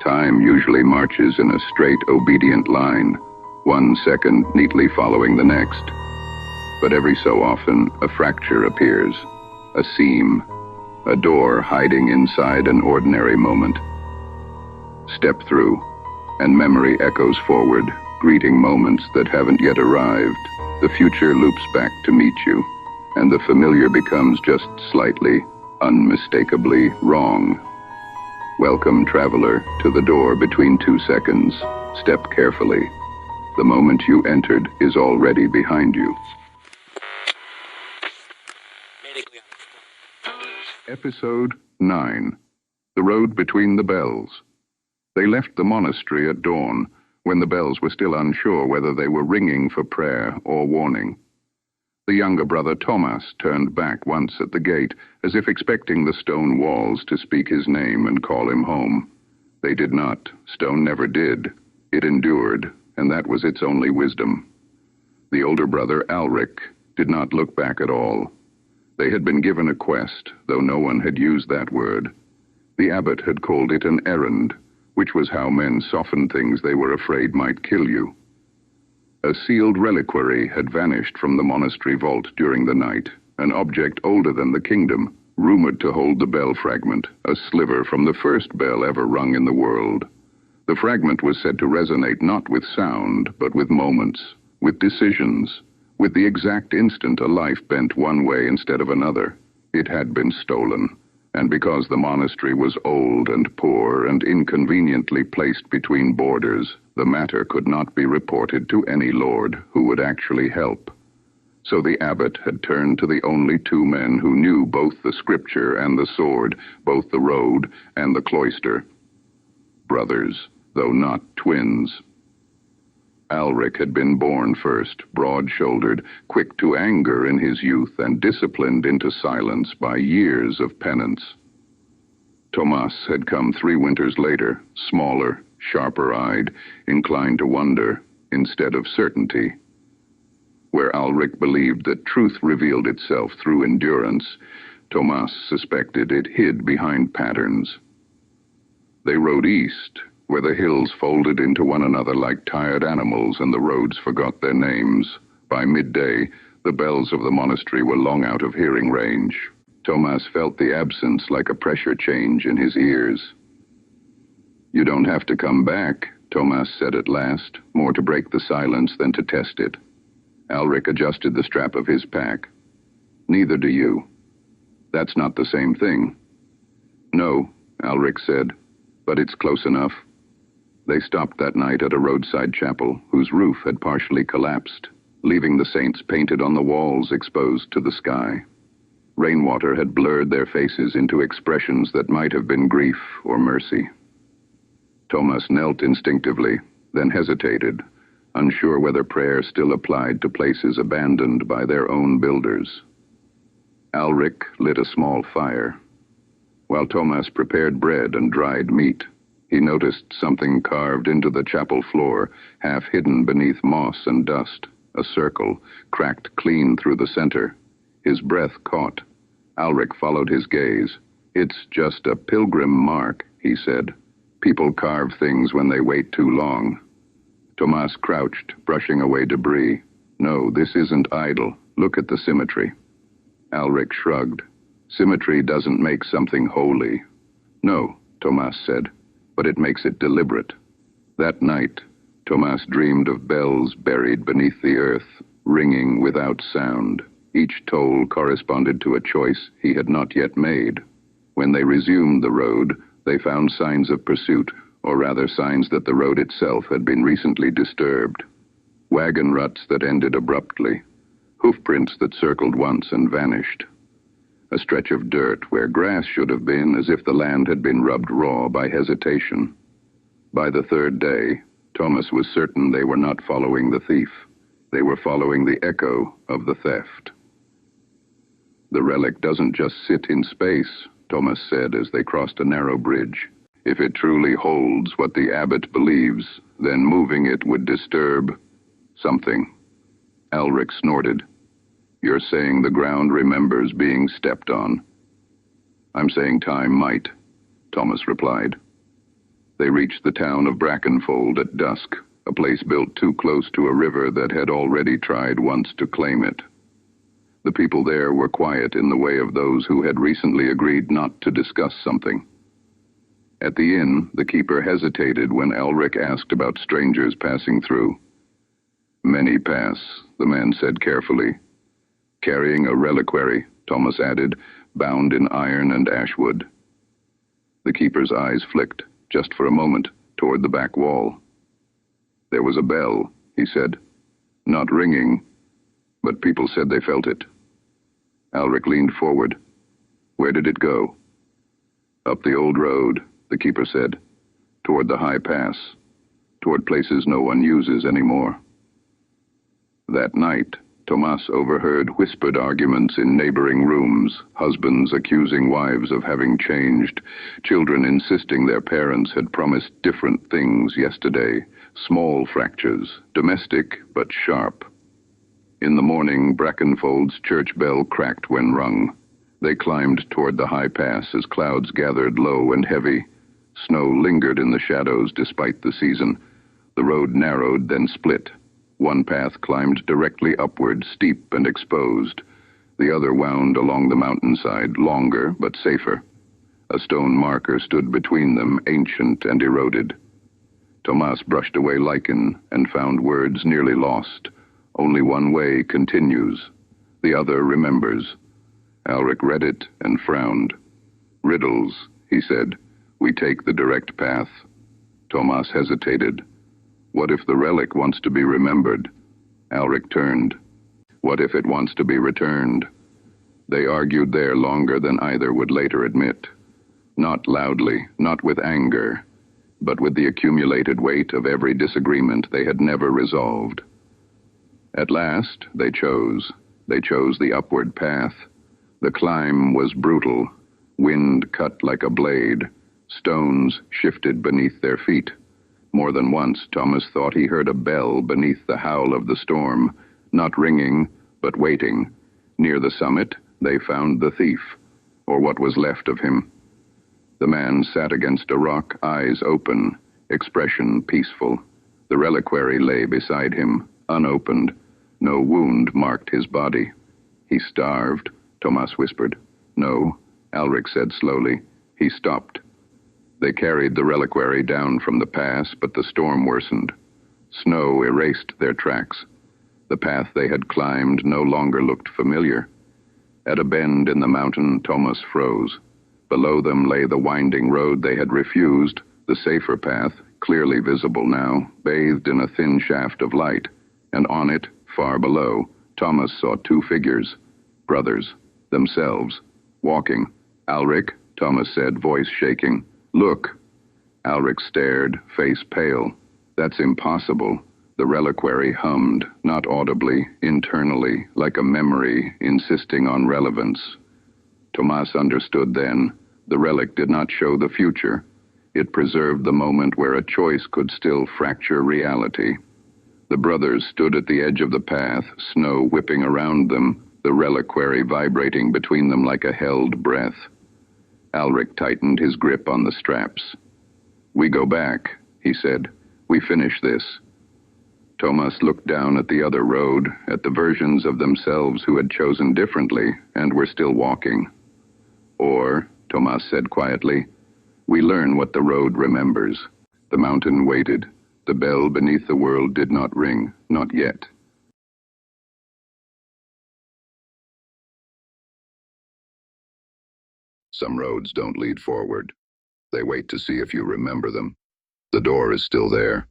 Time usually marches in a straight, obedient line, 1 second neatly following the next. But every so often, a fracture appears, a seam, a door hiding inside an ordinary moment. Step through, and memory echoes forward, greeting moments that haven't yet arrived. The future loops back to meet you, and the familiar becomes just slightly, unmistakably wrong. Welcome, traveler, to the door between 2 seconds. Step carefully. The moment you entered is already behind you. Episode 9. The Road Between the Bells. They left the monastery at dawn, when the bells were still unsure whether they were ringing for prayer or warning. The younger brother Thomas turned back once at the gate, as if expecting the stone walls to speak his name and call him home. They did not. Stone never did. It endured, and that was its only wisdom. The older brother, Alric, did not look back at all. They had been given a quest, though no one had used that word. The abbot had called it an errand, which was how men softened things they were afraid might kill you. A sealed reliquary had vanished from the monastery vault during the night, an object older than the kingdom, rumored to hold the bell fragment, a sliver from the first bell ever rung in the world. The fragment was said to resonate not with sound, but with moments, with decisions, with the exact instant a life bent one way instead of another. It had been stolen, and because the monastery was old and poor and inconveniently placed between borders, the matter could not be reported to any lord who would actually help. So the abbot had turned to the only two men who knew both the scripture and the sword, both the road and the cloister. Brothers, though not twins. Alric had been born first, broad-shouldered, quick to anger in his youth, and disciplined into silence by years of penance. Thomas had come 3 winters later, smaller, sharper-eyed, inclined to wonder instead of certainty. Where Alric believed that truth revealed itself through endurance, Thomas suspected it hid behind patterns. They rode east, where the hills folded into one another like tired animals and the roads forgot their names. By midday, the bells of the monastery were long out of hearing range. Thomas felt the absence like a pressure change in his ears. "You don't have to come back," Thomas said at last, more to break the silence than to test it. Alric adjusted the strap of his pack. "Neither do you." "That's not the same thing." "No," Alric said, "but it's close enough." They stopped that night at a roadside chapel whose roof had partially collapsed, leaving the saints painted on the walls exposed to the sky. Rainwater had blurred their faces into expressions that might have been grief or mercy. Thomas knelt instinctively, then hesitated, unsure whether prayer still applied to places abandoned by their own builders. Alric lit a small fire. While Thomas prepared bread and dried meat, he noticed something carved into the chapel floor, half hidden beneath moss and dust, a circle, cracked clean through the center. His breath caught. Alric followed his gaze. "It's just a pilgrim mark," he said. "People carve things when they wait too long." Thomas crouched, brushing away debris. "No, this isn't idle. Look at the symmetry." Alric shrugged. "Symmetry doesn't make something holy." "No," Thomas said, "but it makes it deliberate." That night, Thomas dreamed of bells buried beneath the earth, ringing without sound. Each toll corresponded to a choice he had not yet made. When they resumed the road, they found signs of pursuit, or rather signs that the road itself had been recently disturbed. Wagon ruts that ended abruptly, hoofprints that circled once and vanished. A stretch of dirt where grass should have been, as if the land had been rubbed raw by hesitation. By the 3rd day, Thomas was certain they were not following the thief. They were following the echo of the theft. "The relic doesn't just sit in space," Thomas said as they crossed a narrow bridge. "If it truly holds what the abbot believes, then moving it would disturb something." Alric snorted. "You're saying the ground remembers being stepped on." "I'm saying time might," Thomas replied. They reached the town of Brackenfold at dusk, a place built too close to a river that had already tried once to claim it. The people there were quiet in the way of those who had recently agreed not to discuss something. At the inn, the keeper hesitated when Elric asked about strangers passing through. "Many pass," the man said carefully. "Carrying a reliquary," Thomas added, "bound in iron and ashwood." The keeper's eyes flicked, just for a moment, toward the back wall. "There was a bell," he said. "Not ringing, but people said they felt it." Elric leaned forward. "Where did it go?" "Up the old road," the keeper said. "Toward the high pass. Toward places no one uses anymore." That night, Tomas overheard whispered arguments in neighboring rooms, husbands accusing wives of having changed, children insisting their parents had promised different things yesterday, small fractures, domestic but sharp. In the morning, Brackenfold's church bell cracked when rung. They climbed toward the high pass as clouds gathered low and heavy. Snow lingered in the shadows despite the season. The road narrowed, then split. One path climbed directly upward, steep and exposed. The other wound along the mountainside, longer but safer. A stone marker stood between them, ancient and eroded. Tomas brushed away lichen and found words nearly lost. "Only one way continues. The other remembers." Elric read it and frowned. "Riddles," he said. "We take the direct path." Tomas hesitated. "What if the relic wants to be remembered?" Elric turned. "What if it wants to be returned?" They argued there longer than either would later admit. Not loudly, not with anger, but with the accumulated weight of every disagreement they had never resolved. At last, they chose. They chose the upward path. The climb was brutal. Wind cut like a blade. Stones shifted beneath their feet. More than once, Thomas thought he heard a bell beneath the howl of the storm, not ringing, but waiting. Near the summit, they found the thief, or what was left of him. The man sat against a rock, eyes open, expression peaceful. The reliquary lay beside him, unopened. No wound marked his body. "He starved," Tomas whispered. "No," Elric said slowly. "He stopped." They carried the reliquary down from the pass, but the storm worsened. Snow erased their tracks. The path they had climbed no longer looked familiar. At a bend in the mountain, Tomas froze. Below them lay the winding road they had refused, the safer path, clearly visible now, bathed in a thin shaft of light. And on it, far below, Tomas saw two figures, brothers, themselves, walking. "Elric," Tomas said, voice shaking. "Look." Elric stared, face pale. "That's impossible." The reliquary hummed, not audibly, internally, like a memory, insisting on relevance. Tomas understood then. The relic did not show the future. It preserved the moment where a choice could still fracture reality. The brothers stood at the edge of the path, snow whipping around them, the reliquary vibrating between them like a held breath. Elric tightened his grip on the straps. "We go back," he said. "We finish this." Tomas looked down at the other road, at the versions of themselves who had chosen differently and were still walking. "Or," Tomas said quietly, "we learn what the road remembers." The mountain waited. The bell beneath the world did not ring, not yet. Some roads don't lead forward. They wait to see if you remember them. The door is still there.